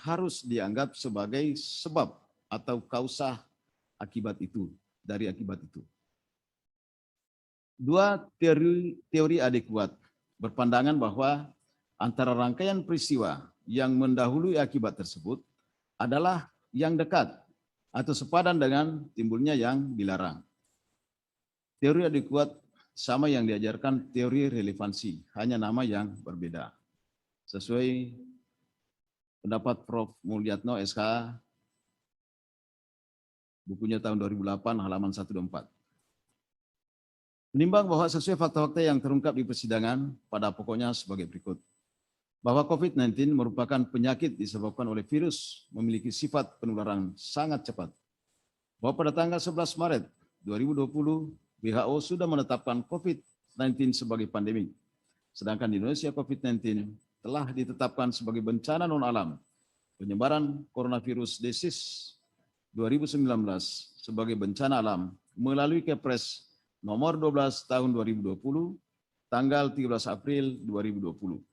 harus dianggap sebagai sebab atau kausa akibat itu, dari akibat itu. Dua teori adekuat berpandangan bahwa antara rangkaian peristiwa yang mendahului akibat tersebut adalah yang dekat atau sepadan dengan timbulnya yang dilarang. Teori adekuat sama yang diajarkan teori relevansi, hanya nama yang berbeda. Sesuai pendapat Prof. Mulyatno SK, bukunya tahun 2008, halaman 124. Menimbang bahwa sesuai fakta-fakta yang terungkap di persidangan, pada pokoknya sebagai berikut. Bahwa COVID-19 merupakan penyakit disebabkan oleh virus memiliki sifat penularan sangat cepat. Bahwa pada tanggal 11 Maret 2020, WHO sudah menetapkan COVID-19 sebagai pandemi. Sedangkan di Indonesia COVID-19 telah ditetapkan sebagai bencana non-alam. Penyebaran coronavirus disease 2019 sebagai bencana alam melalui Kepres nomor 12 tahun 2020, tanggal 13 April 2020.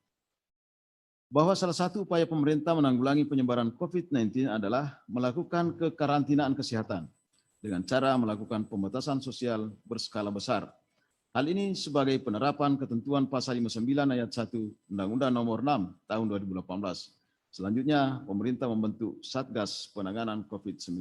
Bahwa salah satu upaya pemerintah menanggulangi penyebaran COVID-19 adalah melakukan kekarantinaan kesehatan dengan cara melakukan pembatasan sosial berskala besar. Hal ini sebagai penerapan ketentuan pasal 59 ayat 1 Undang-Undang nomor 6 tahun 2018. Selanjutnya, pemerintah membentuk Satgas Penanganan COVID-19.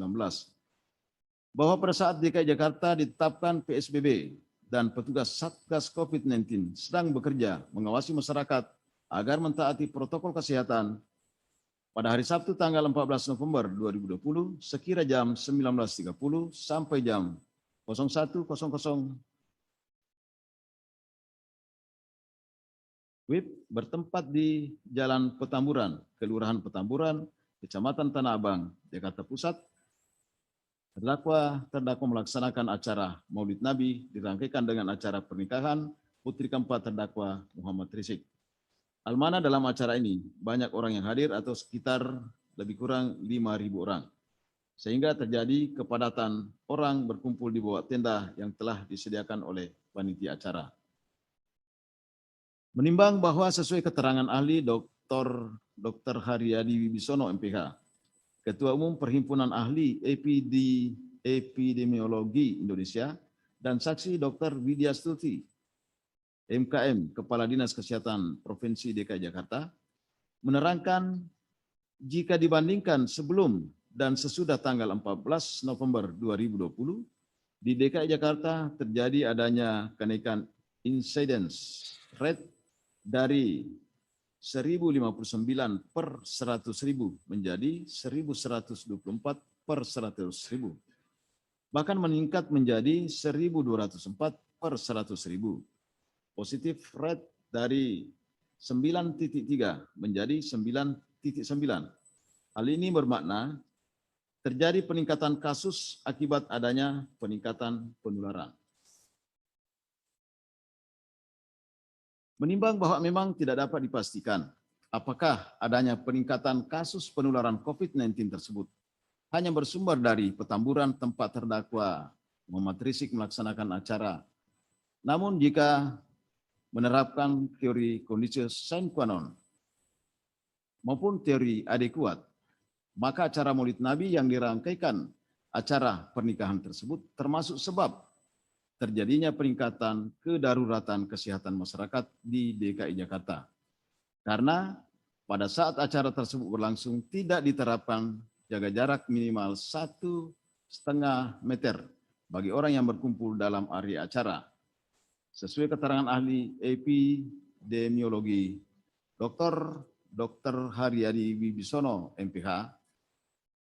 Bahwa pada saat DKI Jakarta ditetapkan PSBB dan petugas Satgas COVID-19 sedang bekerja mengawasi masyarakat agar mentaati protokol kesehatan, pada hari Sabtu tanggal 14 November 2020 sekira jam 19.30 sampai jam 01.00 WIB bertempat di Jalan Petamburan, Kelurahan Petamburan, Kecamatan Tanah Abang, Jakarta Pusat. Terdakwa melaksanakan acara Maulid Nabi dirangkaikan dengan acara pernikahan putri keempat terdakwa Muhammad Rizik. Almana dalam acara ini banyak orang yang hadir atau sekitar lebih kurang 5.000 orang. Sehingga terjadi kepadatan orang berkumpul di bawah tenda yang telah disediakan oleh panitia acara. Menimbang bahwa sesuai keterangan ahli Dr. Haryadi Wibisono MPH, Ketua Umum Perhimpunan Ahli Epidemiologi Indonesia, dan saksi Dr. Widya Stuti, MKM, Kepala Dinas Kesehatan Provinsi DKI Jakarta, menerangkan jika dibandingkan sebelum dan sesudah tanggal 14 November 2020, di DKI Jakarta terjadi adanya kenaikan incidence rate dari 1059 per 100.000 menjadi 1124 per 100.000. Bahkan meningkat menjadi 1204 per 100.000. Positif rate dari 9.3 menjadi 9.9. Hal ini bermakna terjadi peningkatan kasus akibat adanya peningkatan penularan. Menimbang bahwa memang tidak dapat dipastikan apakah adanya peningkatan kasus penularan COVID-19 tersebut hanya bersumber dari Petamburan tempat terdakwa Muhammad Rizik melaksanakan acara. Namun jika menerapkan teori kondisi sine qua non maupun teori adekuat, maka acara Maulid Nabi yang dirangkaikan acara pernikahan tersebut termasuk sebab terjadinya peningkatan kedaruratan kesehatan masyarakat di DKI Jakarta. Karena pada saat acara tersebut berlangsung tidak diterapkan jaga jarak minimal 1,5 meter bagi orang yang berkumpul dalam area acara. Sesuai keterangan ahli epidemiologi Dr. Haryadi Wibisono MPH,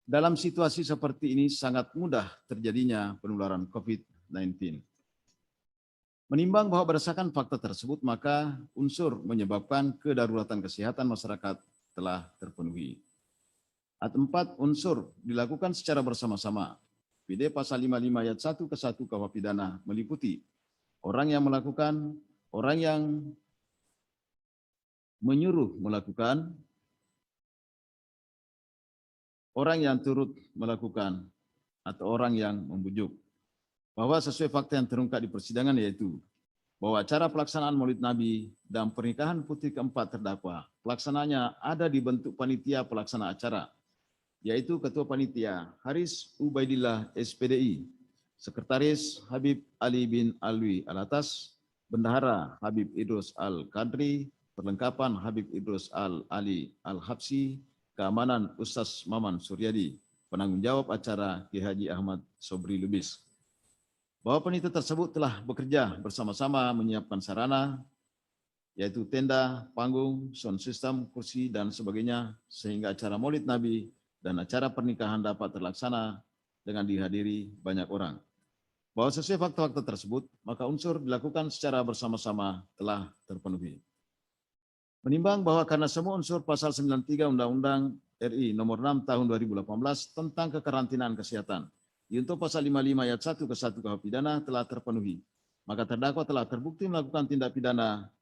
dalam situasi seperti ini sangat mudah terjadinya penularan COVID-19. Menimbang bahwa berdasarkan fakta tersebut, maka unsur menyebabkan kedaruratan kesehatan masyarakat telah terpenuhi. Ayat 4, unsur dilakukan secara bersama-sama. PD pasal 55 ayat 1 ke 1 KUH pidana meliputi orang yang melakukan, orang yang menyuruh melakukan, orang yang turut melakukan, atau orang yang membujuk. Bahwa sesuai fakta yang terungkap di persidangan yaitu bahwa acara pelaksanaan Maulid Nabi dan pernikahan putri keempat terdakwa, pelaksananya ada di bentuk panitia pelaksana acara, yaitu Ketua Panitia Haris Ubaidillah SPDI, Sekretaris Habib Ali bin Alwi Alatas, Bendahara Habib Idrus Al-Kadri, Perlengkapan Habib Idrus Al-Ali Al-Habsi, Keamanan Ustaz Maman Suryadi, Penanggung jawab acara Ki Haji Ahmad Sobri Lubis. Bahwa panitia tersebut telah bekerja bersama-sama menyiapkan sarana, yaitu tenda, panggung, sound system, kursi, dan sebagainya, sehingga acara Maulid Nabi dan acara pernikahan dapat terlaksana dengan dihadiri banyak orang. Bahwa sesuai fakta-fakta tersebut, maka unsur dilakukan secara bersama-sama telah terpenuhi. Menimbang bahwa karena semua unsur pasal 93 Undang-Undang RI nomor 6 tahun 2018 tentang kekarantinaan kesehatan, junto pasal 55 ayat 1 ke 1 KUH pidana telah terpenuhi, maka terdakwa telah terbukti melakukan tindak pidana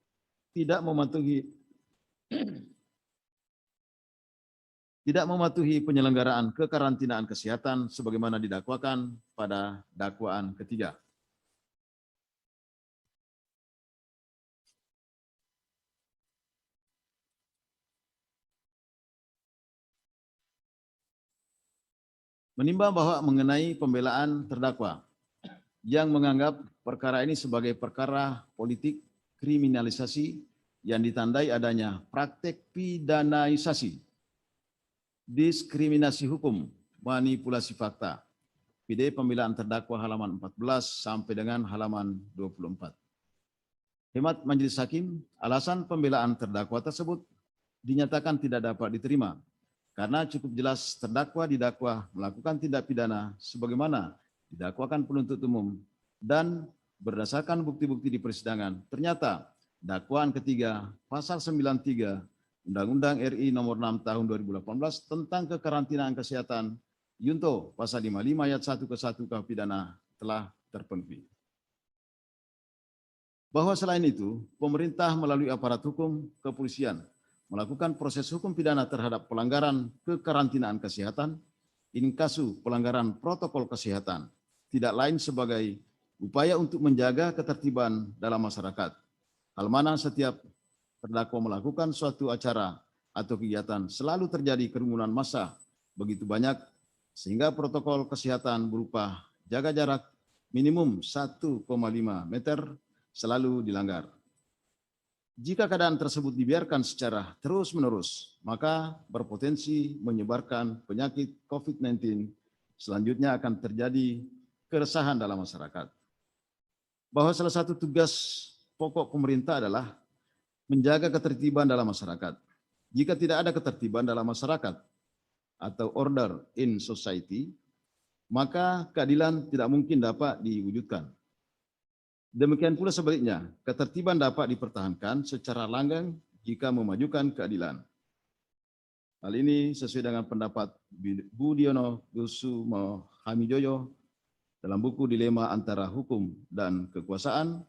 tidak mematuhi penyelenggaraan kekarantinaan kesehatan sebagaimana didakwakan pada dakwaan ketiga. Menimbang bahwa mengenai pembelaan terdakwa yang menganggap perkara ini sebagai perkara politik kriminalisasi yang ditandai adanya praktek pidanaisasi, diskriminasi hukum, manipulasi fakta. PD pembelaan terdakwa halaman 14 sampai dengan halaman 24. Hemat Majelis Hakim, alasan pembelaan terdakwa tersebut dinyatakan tidak dapat diterima karena cukup jelas terdakwa didakwa melakukan tindak pidana sebagaimana didakwakan penuntut umum dan berdasarkan bukti-bukti di persidangan ternyata dakwaan ketiga pasal 93 Undang-Undang RI nomor 6 tahun 2018 tentang kekarantinaan kesehatan junto pasal 55 ayat 1 ke 1 KUH pidana telah terpenuhi. Bahwa selain itu, pemerintah melalui aparat hukum kepolisian melakukan proses hukum pidana terhadap pelanggaran kekarantinaan kesehatan, inkasu pelanggaran protokol kesehatan, tidak lain sebagai upaya untuk menjaga ketertiban dalam masyarakat. Hal mana setiap terdakwa melakukan suatu acara atau kegiatan selalu terjadi kerumunan massa begitu banyak sehingga protokol kesehatan berupa jaga jarak minimum 1,5 meter selalu dilanggar. Jika keadaan tersebut dibiarkan secara terus-menerus, maka berpotensi menyebarkan penyakit COVID-19. Selanjutnya akan terjadi keresahan dalam masyarakat. Bahwa salah satu tugas pokok pemerintah adalah menjaga ketertiban dalam masyarakat. Jika tidak ada ketertiban dalam masyarakat atau order in society, maka keadilan tidak mungkin dapat diwujudkan. Demikian pula sebaliknya, ketertiban dapat dipertahankan secara langgeng jika memajukan keadilan. Hal ini sesuai dengan pendapat Budiono Kusumo Hamijoyo dalam buku Dilema Antara Hukum dan Kekuasaan,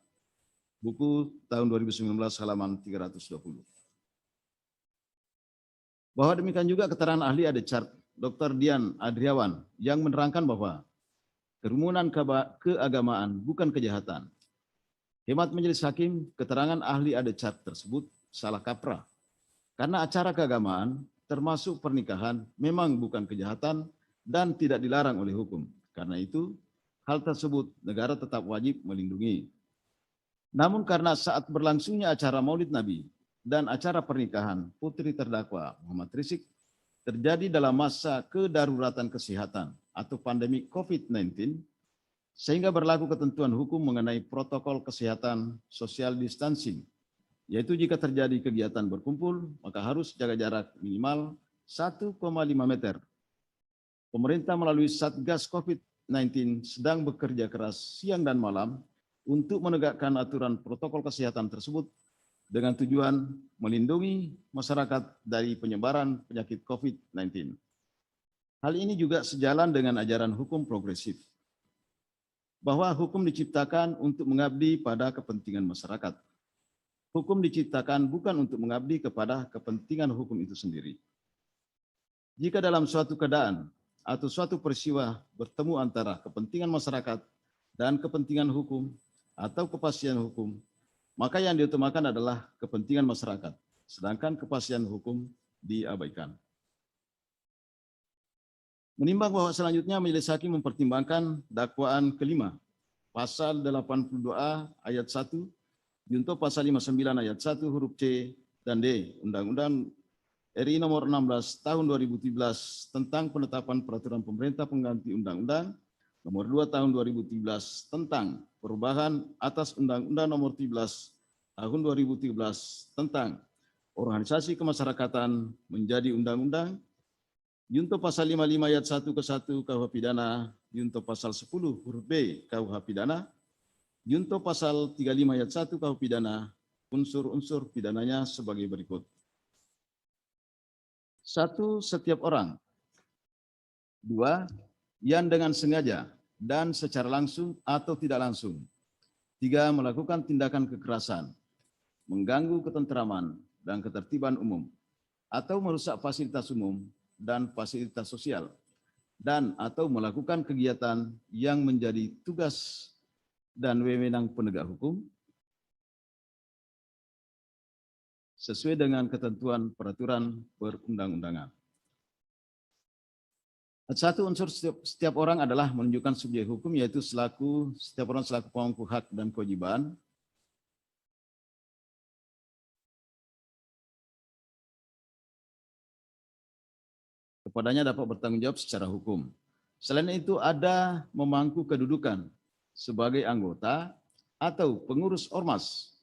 buku tahun 2019 halaman 320. Bahwa demikian juga keterangan ahli ADCART Dr. Dian Adriawan yang menerangkan bahwa kerumunan keagamaan bukan kejahatan. Hemat Majelis Hakim, keterangan ahli ADCART tersebut salah kaprah. Karena acara keagamaan termasuk pernikahan memang bukan kejahatan dan tidak dilarang oleh hukum. Karena itu, hal tersebut negara tetap wajib melindungi. Namun karena saat berlangsungnya acara Maulid Nabi dan acara pernikahan putri terdakwa Muhammad Rizik terjadi dalam masa kedaruratan kesehatan atau pandemi COVID-19, sehingga berlaku ketentuan hukum mengenai protokol kesehatan social distancing, yaitu jika terjadi kegiatan berkumpul, maka harus jaga jarak minimal 1,5 meter. Pemerintah melalui Satgas COVID-19 sedang bekerja keras siang dan malam untuk menegakkan aturan protokol kesehatan tersebut dengan tujuan melindungi masyarakat dari penyebaran penyakit COVID-19. Hal ini juga sejalan dengan ajaran hukum progresif, bahwa hukum diciptakan untuk mengabdi pada kepentingan masyarakat. Hukum diciptakan bukan untuk mengabdi kepada kepentingan hukum itu sendiri. Jika dalam suatu keadaan atau suatu peristiwa bertemu antara kepentingan masyarakat dan kepentingan hukum atau kepastian hukum, maka yang diutamakan adalah kepentingan masyarakat, sedangkan kepastian hukum diabaikan. Menimbang bahwa selanjutnya Majelis Hakim mempertimbangkan dakwaan kelima, pasal 82A ayat 1, junto pasal 59 ayat 1 huruf C dan D Undang-Undang RI nomor 16 tahun 2017 tentang penetapan peraturan pemerintah pengganti Undang-Undang nomor 2 tahun 2017 tentang perubahan atas Undang-Undang nomor 13 tahun 2013 tentang organisasi kemasyarakatan menjadi undang-undang, junto pasal 55 ayat 1 ke 1 KUH pidana, junto pasal 10 huruf B KUH pidana, junto pasal 35 ayat 1 KUH pidana, unsur-unsur pidananya sebagai berikut. 1. Setiap orang. 2. Yang dengan sengaja dan secara langsung atau tidak langsung. 3. Melakukan tindakan kekerasan, mengganggu ketentraman dan ketertiban umum, atau merusak fasilitas umum dan fasilitas sosial, dan atau melakukan kegiatan yang menjadi tugas dan wewenang penegak hukum sesuai dengan ketentuan peraturan perundang-undangan. Satu unsur setiap orang adalah menunjukkan subjek hukum, yaitu setiap orang selaku pemangku hak dan kewajiban kepadanya dapat bertanggung jawab secara hukum. Selain itu ada memangku kedudukan sebagai anggota atau pengurus ormas.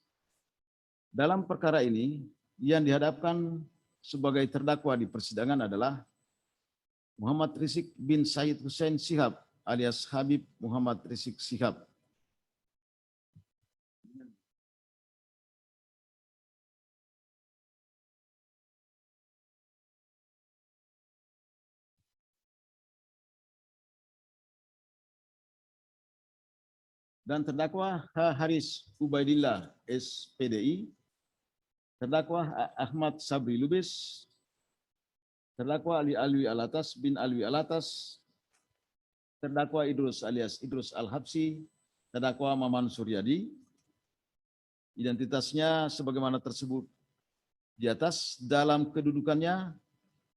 Dalam perkara ini, yang dihadapkan sebagai terdakwa di persidangan adalah Muhammad Rizik bin Said Hussein Shihab alias Habib Muhammad Rizik Shihab. Dan terdakwa H. Haris Ubaidillah SPDI, terdakwa Ahmad Sabri Lubis, terdakwa Ali Alwi Alatas bin Alwi Alatas, terdakwa Idrus alias Idrus Al-Habsi, terdakwa Maman Suryadi, identitasnya sebagaimana tersebut di atas. Dalam kedudukannya,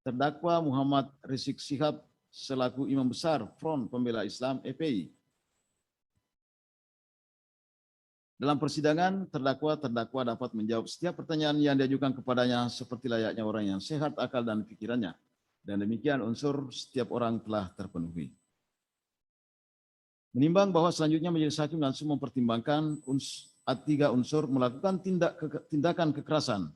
terdakwa Muhammad Rizik Shihab selaku Imam Besar Front Pembela Islam FPI. Dalam persidangan, terdakwa dapat menjawab setiap pertanyaan yang diajukan kepadanya seperti layaknya orang yang sehat akal dan pikirannya. Dan demikian unsur setiap orang telah terpenuhi. Menimbang bahwa selanjutnya Majelis Hakim langsung mempertimbangkan tiga unsur melakukan tindakan kekerasan,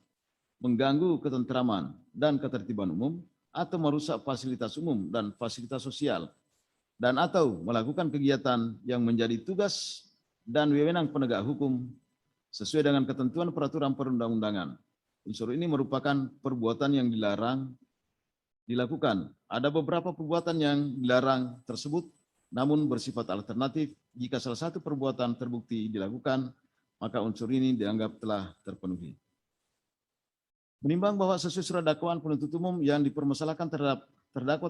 mengganggu ketentraman dan ketertiban umum, atau merusak fasilitas umum dan fasilitas sosial, dan atau melakukan kegiatan yang menjadi tugas dan wewenang penegak hukum sesuai dengan ketentuan peraturan perundang-undangan. Unsur ini merupakan perbuatan yang dilarang dilakukan. Ada beberapa perbuatan yang dilarang tersebut, namun bersifat alternatif. Jika salah satu perbuatan terbukti dilakukan, maka unsur ini dianggap telah terpenuhi. Menimbang bahwa sesuai surat dakwaan penuntut umum yang dipermasalahkan terhadap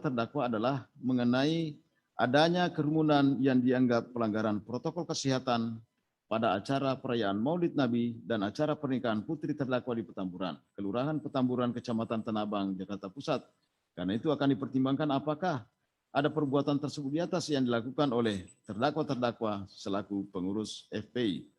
terdakwa adalah mengenai adanya kerumunan yang dianggap pelanggaran protokol kesehatan pada acara perayaan Maulid Nabi dan acara pernikahan putri terdakwa di Petamburan, Kelurahan Petamburan, Kecamatan Tanah Abang, Jakarta Pusat. Karena itu akan dipertimbangkan apakah ada perbuatan tersebut di atas yang dilakukan oleh terdakwa selaku pengurus FPI.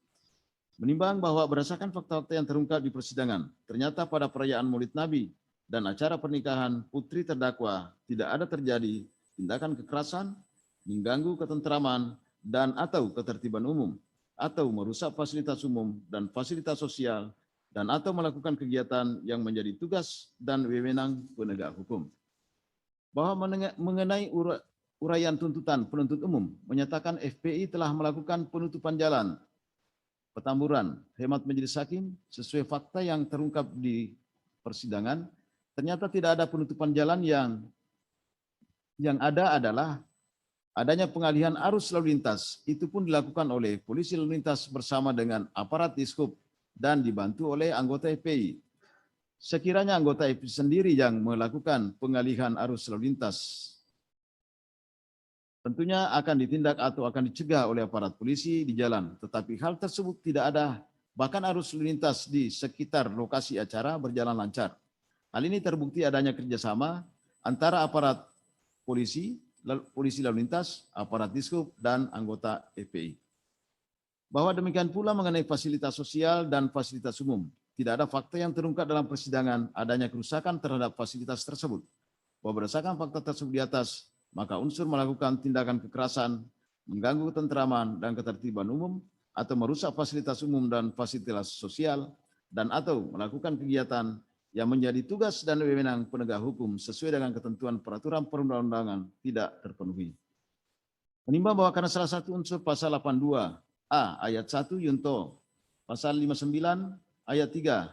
Menimbang bahwa berdasarkan fakta-fakta yang terungkap di persidangan, ternyata pada perayaan Maulid Nabi dan acara pernikahan putri terdakwa tidak ada terjadi tindakan kekerasan, mengganggu ketentraman dan atau ketertiban umum, atau merusak fasilitas umum dan fasilitas sosial, dan atau melakukan kegiatan yang menjadi tugas dan wewenang penegak hukum. Bahwa mengenai uraian tuntutan penuntut umum menyatakan FPI telah melakukan penutupan jalan Petamburan, hemat Majelis Hakim, sesuai fakta yang terungkap di persidangan, ternyata tidak ada penutupan jalan. Yang ada adalah adanya pengalihan arus lalu lintas. Itu pun dilakukan oleh polisi lalu lintas bersama dengan aparat Dishub dan dibantu oleh anggota FPI. Sekiranya anggota FPI sendiri yang melakukan pengalihan arus lalu lintas, tentunya akan ditindak atau akan dicegah oleh aparat polisi di jalan. Tetapi hal tersebut tidak ada Bahkan arus lalu lintas di sekitar lokasi acara berjalan lancar. Hal ini terbukti adanya kerjasama antara aparat polisi, polisi lalu lintas, aparat Dishub, dan anggota FPI. Bahwa demikian pula mengenai fasilitas sosial dan fasilitas umum. Tidak ada fakta yang terungkap dalam persidangan adanya kerusakan terhadap fasilitas tersebut. Bahwa berdasarkan fakta tersebut di atas, maka unsur melakukan tindakan kekerasan, mengganggu ketentraman dan ketertiban umum, atau merusak fasilitas umum dan fasilitas sosial, dan atau melakukan kegiatan yang menjadi tugas dan wewenang penegak hukum sesuai dengan ketentuan peraturan perundang-undangan tidak terpenuhi. Menimbang bahwa karena salah satu unsur pasal 82A ayat 1 Yunto, pasal 59 ayat 3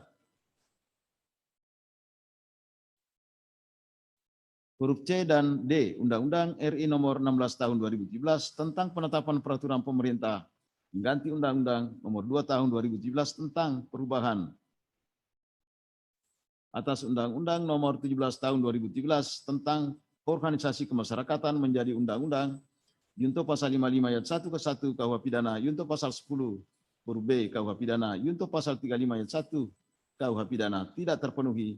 huruf C dan D Undang-Undang RI nomor 16 tahun 2017 tentang penetapan peraturan pemerintah mengganti Undang-Undang nomor 2 tahun 2017 tentang perubahan atas Undang-Undang nomor 17 tahun 2017 tentang organisasi kemasyarakatan menjadi undang-undang Yunto pasal 55 ayat 1 ke 1 KUH pidana, Yunto pasal 10 huruf B KUH pidana, Yunto pasal 35 ayat 1 KUH pidana tidak terpenuhi,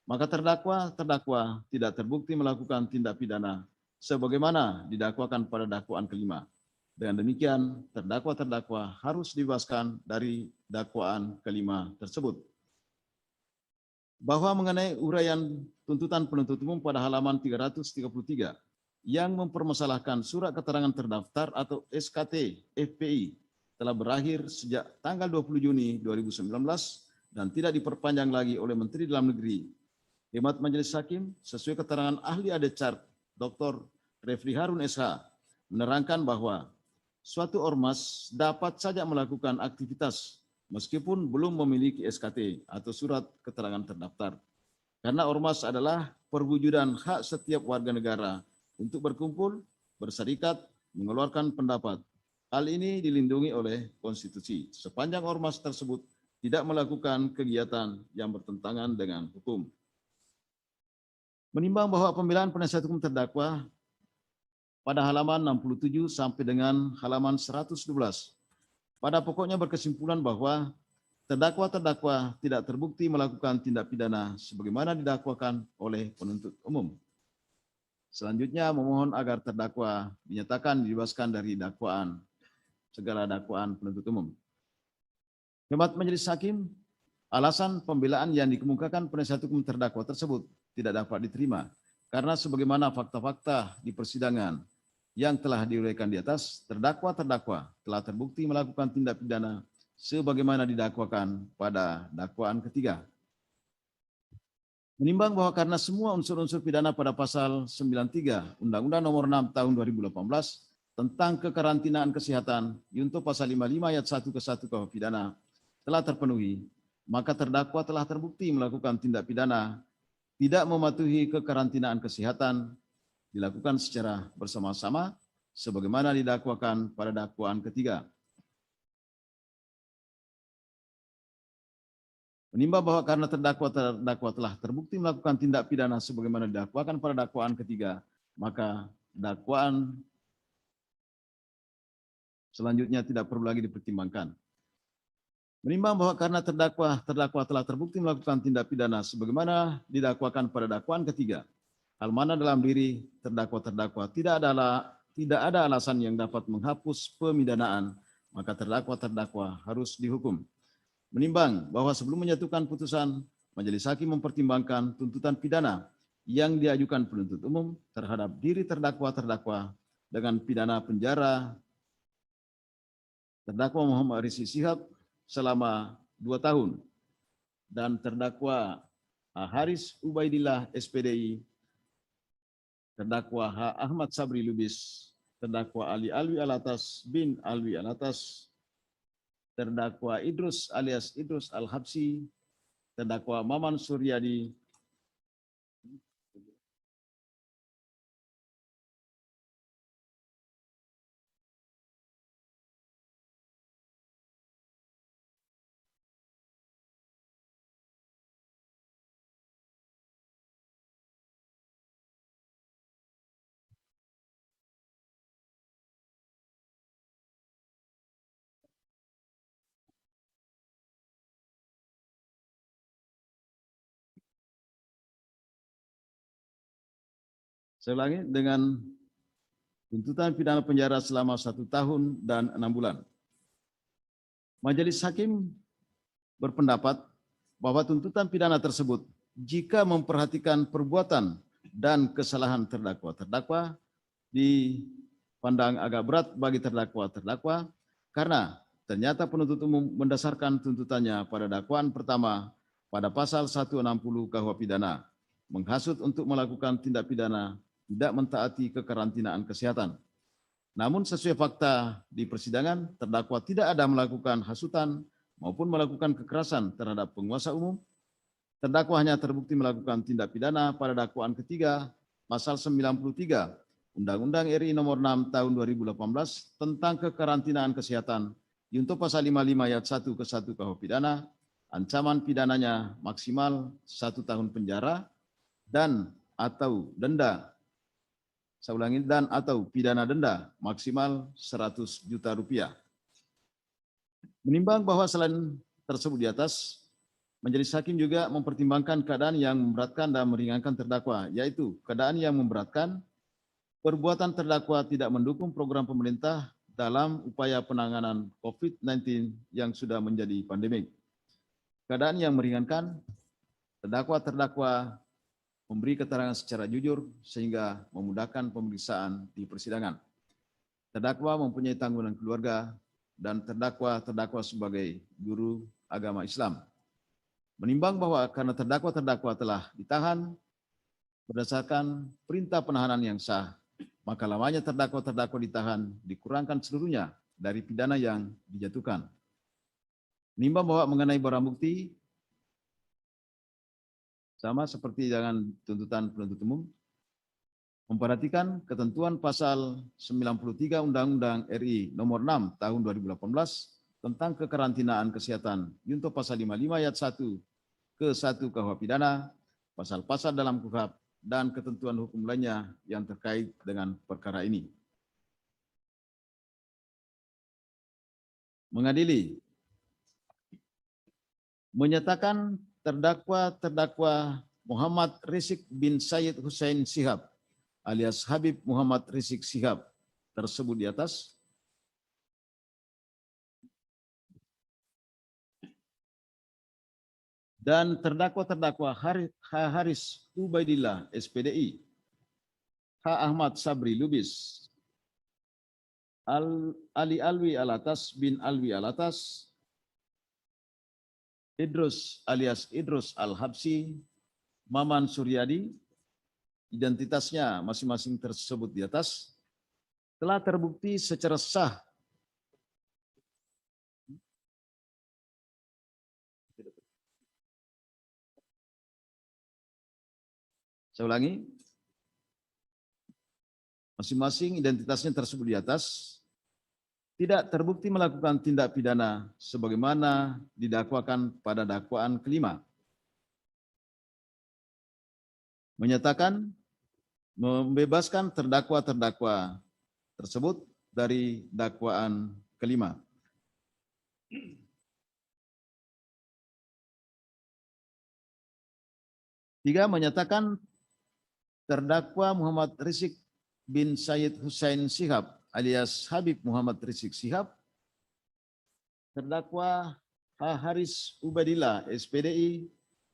maka terdakwa tidak terbukti melakukan tindak pidana sebagaimana didakwakan pada dakwaan kelima. Dengan demikian, terdakwa harus dibebaskan dari dakwaan kelima tersebut. Bahwa mengenai uraian tuntutan penuntut umum pada halaman 333 yang mempermasalahkan surat keterangan terdaftar atau SKT FPI telah berakhir sejak tanggal 20 Juni 2019 dan tidak diperpanjang lagi oleh Menteri Dalam Negeri. Hemat Majelis Hakim sesuai keterangan ahli ADCAR Dr. Refli Harun SH menerangkan bahwa suatu ormas dapat saja melakukan aktivitas meskipun belum memiliki SKT atau surat keterangan terdaftar. Karena ormas adalah perwujudan hak setiap warga negara untuk berkumpul, berserikat, mengeluarkan pendapat. Hal ini dilindungi oleh konstitusi sepanjang ormas tersebut tidak melakukan kegiatan yang bertentangan dengan hukum. Menimbang bahwa pembelaan penasihat hukum terdakwa pada halaman 67 sampai dengan halaman 112 pada pokoknya berkesimpulan bahwa terdakwa tidak terbukti melakukan tindak pidana sebagaimana didakwakan oleh penuntut umum. Selanjutnya memohon agar terdakwa dinyatakan dibebaskan dari segala dakwaan penuntut umum. Hemat Majelis Hakim, alasan pembelaan yang dikemukakan penasihat hukum terdakwa tersebut tidak dapat diterima karena sebagaimana fakta-fakta di persidangan yang telah diuraikan di atas, terdakwa telah terbukti melakukan tindak pidana sebagaimana didakwakan pada dakwaan ketiga. Menimbang bahwa karena semua unsur-unsur pidana pada pasal 93 Undang-Undang Nomor 6 Tahun 2018 tentang kekarantinaan kesehatan Yunto pasal 55 ayat 1 ke 1 KUH pidana telah terpenuhi, maka terdakwa telah terbukti melakukan tindak pidana tidak mematuhi kekarantinaan kesehatan dilakukan secara bersama-sama sebagaimana didakwakan pada dakwaan ketiga. Menimbang bahwa karena terdakwa telah terbukti melakukan tindak pidana sebagaimana didakwakan pada dakwaan ketiga, maka dakwaan selanjutnya tidak perlu lagi dipertimbangkan. Menimbang bahwa karena terdakwa telah terbukti melakukan tindak pidana sebagaimana didakwakan pada dakwaan ketiga, hal mana dalam diri terdakwa tidak ada alasan yang dapat menghapus pemidanaan, maka terdakwa harus dihukum. Menimbang bahwa sebelum menjatuhkan putusan, Majelis Hakim mempertimbangkan tuntutan pidana yang diajukan penuntut umum terhadap diri terdakwa dengan pidana penjara terdakwa Muhammad Rizik Syihab selama 2 tahun dan terdakwa Haris Ubaidillah SPDI, terdakwa Ahmad Sabri Lubis, terdakwa Ali Alwi Alatas bin Alwi Alatas, terdakwa Idrus alias Idrus Al-Habsi, terdakwa Maman Suryadi, Saya ulangi, dengan tuntutan pidana penjara selama 1 tahun dan 6 bulan. Majelis Hakim berpendapat bahwa tuntutan pidana tersebut jika memperhatikan perbuatan dan kesalahan terdakwa dipandang agak berat bagi terdakwa karena ternyata penuntut umum mendasarkan tuntutannya pada dakwaan pertama pada pasal 160 KUH pidana, menghasut untuk melakukan tindak pidana tidak mentaati kekarantinaan kesehatan. Namun sesuai fakta di persidangan, terdakwa tidak ada melakukan hasutan maupun melakukan kekerasan terhadap penguasa umum. Terdakwa hanya terbukti melakukan tindak pidana pada dakwaan ketiga pasal 93 Undang-Undang RI nomor 6 tahun 2018 tentang kekarantinaan kesehatan junto pasal 55 ayat 1 ke 1 KUH pidana, ancaman pidananya maksimal 1 tahun penjara dan atau denda. Saya ulangi, dan atau pidana denda maksimal 100 juta rupiah. Menimbang bahwa selain tersebut di atas, Majelis Hakim juga mempertimbangkan keadaan yang memberatkan dan meringankan terdakwa, yaitu keadaan yang memberatkan perbuatan terdakwa tidak mendukung program pemerintah dalam upaya penanganan COVID-19 yang sudah menjadi pandemik. Keadaan yang meringankan, terdakwa memberi keterangan secara jujur sehingga memudahkan pemeriksaan di persidangan. Terdakwa mempunyai tanggungan keluarga dan terdakwa sebagai guru agama Islam. Menimbang bahwa karena terdakwa telah ditahan berdasarkan perintah penahanan yang sah, maka lamanya terdakwa ditahan dikurangkan seluruhnya dari pidana yang dijatuhkan. Menimbang bahwa mengenai barang bukti, sama seperti dengan tuntutan penuntut umum, memperhatikan ketentuan pasal 93 Undang-Undang RI nomor 6 tahun 2018 tentang kekarantinaan kesehatan junto pasal 55 ayat 1 ke 1 KUH pidana, pasal-pasal dalam KUHP dan ketentuan hukum lainnya yang terkait dengan perkara ini. Mengadili, menyatakan terdakwa Muhammad Rizik bin Syed Hussein Shihab alias Habib Muhammad Rizik Shihab tersebut di atas dan terdakwa Haris Ubaidillah SPDI, H. Ahmad Sabri Lubis, Ali Alwi Alatas bin Alwi Alatas, Idrus alias Idrus Al-Habsi, Maman Suryadi, identitasnya masing-masing tersebut di atas, telah terbukti secara sah saya ulangi, masing-masing identitasnya tersebut di atas tidak terbukti melakukan tindak pidana sebagaimana didakwakan pada dakwaan kelima. Menyatakan membebaskan terdakwa tersebut dari dakwaan kelima. Tiga, menyatakan terdakwa Muhammad Rizik bin Syed Hussein Shihab alias Habib Muhammad Rizik Shihab, terdakwa H. Haris Ubaidillah SPDI,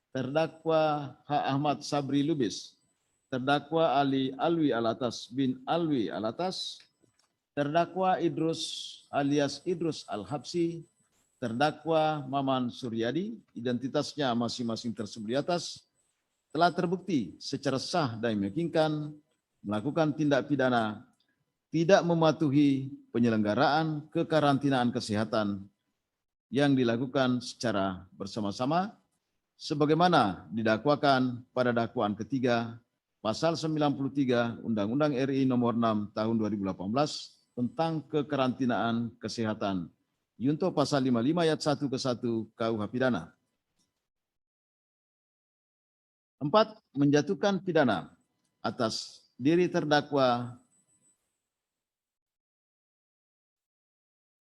terdakwa H. Ahmad Sabri Lubis, terdakwa Ali Alwi Alatas bin Alwi Alatas, terdakwa Idrus alias Idrus Al-Habsi, terdakwa Maman Suryadi, identitasnya masing-masing tersebut di atas, telah terbukti secara sah dan meyakinkan melakukan tindak pidana tidak mematuhi penyelenggaraan kekarantinaan kesehatan yang dilakukan secara bersama-sama sebagaimana didakwakan pada dakwaan ketiga pasal 93 Undang-Undang RI nomor 6 tahun 2018 tentang kekarantinaan kesehatan junto pasal 55 ayat 1 ke 1 KUH pidana. 4. Menjatuhkan pidana atas diri terdakwa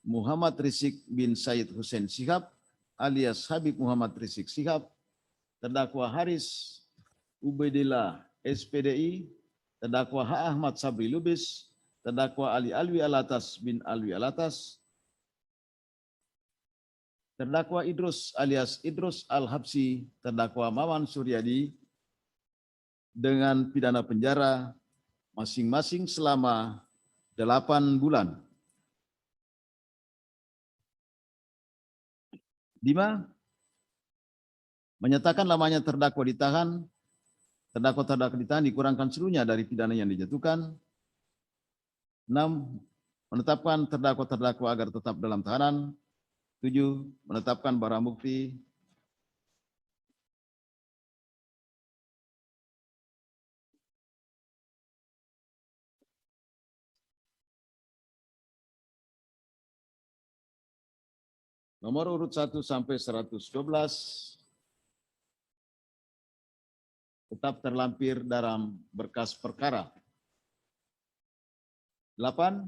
Muhammad Rizik bin Syed Hussein Shihab alias Habib Muhammad Rizik Shihab, terdakwa Haris Ubaidillah SPDI, terdakwa H. Ahmad Sabri Lubis, terdakwa Ali Alwi Alatas bin Alwi Alatas, terdakwa Idrus alias Idrus Al-Habsi, terdakwa Maman Suryadi dengan pidana penjara masing-masing selama 8 bulan. 5. Menyatakan lamanya terdakwa ditahan, terdakwa ditahan dikurangkan seluruhnya dari pidana yang dijatuhkan. 6. Menetapkan terdakwa agar tetap dalam tahanan. 7. Menetapkan barang bukti. Nomor urut 1 sampai 112 tetap terlampir dalam berkas perkara. 8.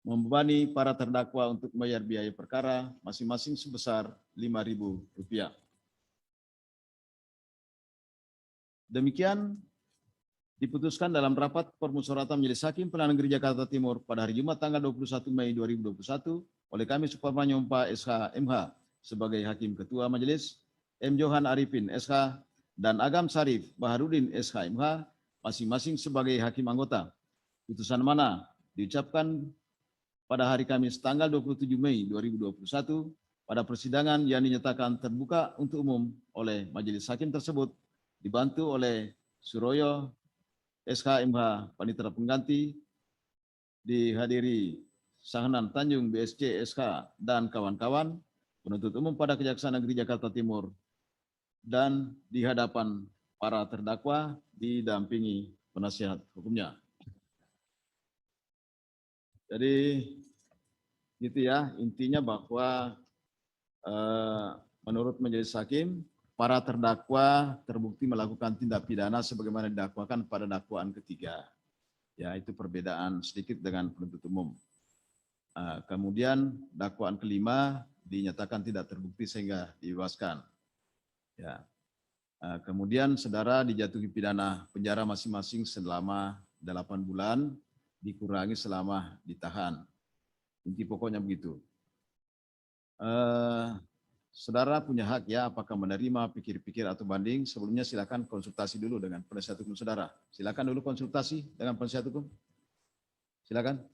Membebani para terdakwa untuk membayar biaya perkara masing-masing sebesar Rp5.000. Demikian diputuskan dalam rapat permusyawaratan Majelis Hakim Pengadilan Negeri Jakarta Timur pada hari Jumat tanggal 21 Mei 2021 oleh kami Suparman Nyompa SH MH sebagai Hakim Ketua Majelis, M. Johan Arifin SH, dan Agam Sarif Baharudin SH MH masing-masing sebagai Hakim Anggota. Putusan mana diucapkan pada hari Kamis tanggal 27 Mei 2021 pada persidangan yang dinyatakan terbuka untuk umum oleh Majelis Hakim tersebut dibantu oleh Suroyo SH MH Panitera Pengganti, dihadiri Sahnan Tanjung BSC SK dan kawan-kawan, penuntut umum pada Kejaksaan Negeri Jakarta Timur, dan di hadapan para terdakwa didampingi penasihat hukumnya. Jadi gitu ya, intinya bahwa menurut Majelis Hakim, para terdakwa terbukti melakukan tindak pidana sebagaimana didakwakan pada dakwaan ketiga. Ya, itu perbedaan sedikit dengan penuntut umum. Kemudian dakwaan kelima dinyatakan tidak terbukti sehingga dibebaskan. Ya. Kemudian saudara dijatuhi pidana penjara masing-masing selama 8 bulan, dikurangi selama ditahan. Inti pokoknya begitu. Saudara punya hak ya, apakah menerima, pikir-pikir atau banding. Sebelumnya silakan konsultasi dulu dengan penasihat hukum saudara. Silakan dulu konsultasi dengan penasihat hukum. Silakan.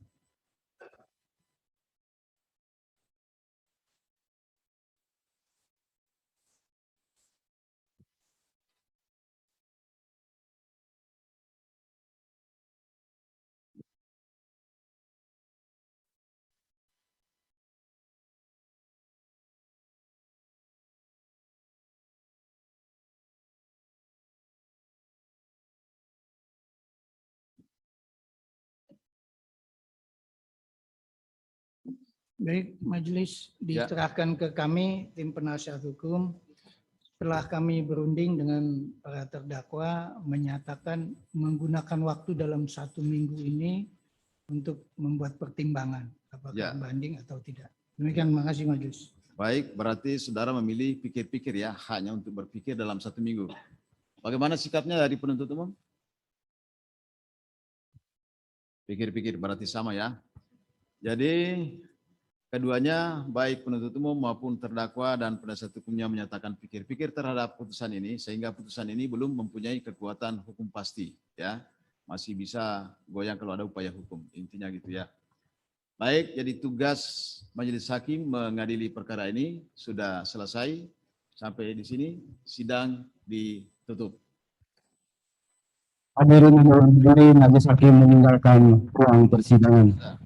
Baik, majelis diserahkan ke kami, tim penasihat hukum. Setelah kami berunding dengan para terdakwa, menyatakan menggunakan waktu dalam 1 minggu ini untuk membuat pertimbangan, apakah banding atau tidak. Demikian, makasih majelis. Baik, berarti saudara memilih pikir-pikir ya, hanya untuk berpikir dalam 1 minggu. Bagaimana sikapnya dari penuntut umum? Pikir-pikir berarti sama ya. Jadi keduanya, baik penuntut umum maupun terdakwa dan penasihat hukumnya menyatakan pikir-pikir terhadap putusan ini, sehingga putusan ini belum mempunyai kekuatan hukum pasti, ya, masih bisa goyang kalau ada upaya hukum, intinya gitu ya. Baik, jadi tugas Majelis Hakim mengadili perkara ini sudah selesai. Sampai di sini sidang ditutup. Hadirin yang berdiri, Majelis Hakim meninggalkan ruang persidangan.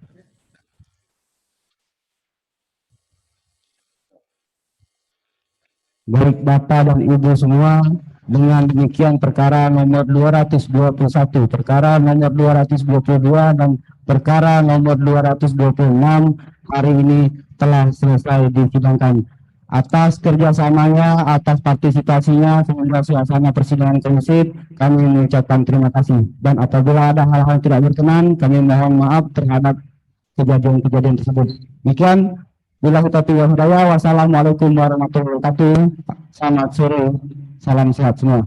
Baik Bapak dan Ibu semua, dengan demikian perkara nomor 221, perkara nomor 222, dan perkara nomor 226 hari ini telah selesai disidangkan. Atas kerjasamanya, atas partisipasinya, sehingga suasana persidangan kondusif, kami mengucapkan terima kasih. Dan apabila ada hal-hal tidak berkenan, kami mohon maaf terhadap kejadian-kejadian tersebut. Demikian. Billahi taufiq wal hidayah. Wassalamualaikum warahmatullahi wabarakatuh. Selamat sore. Salam sehat semua.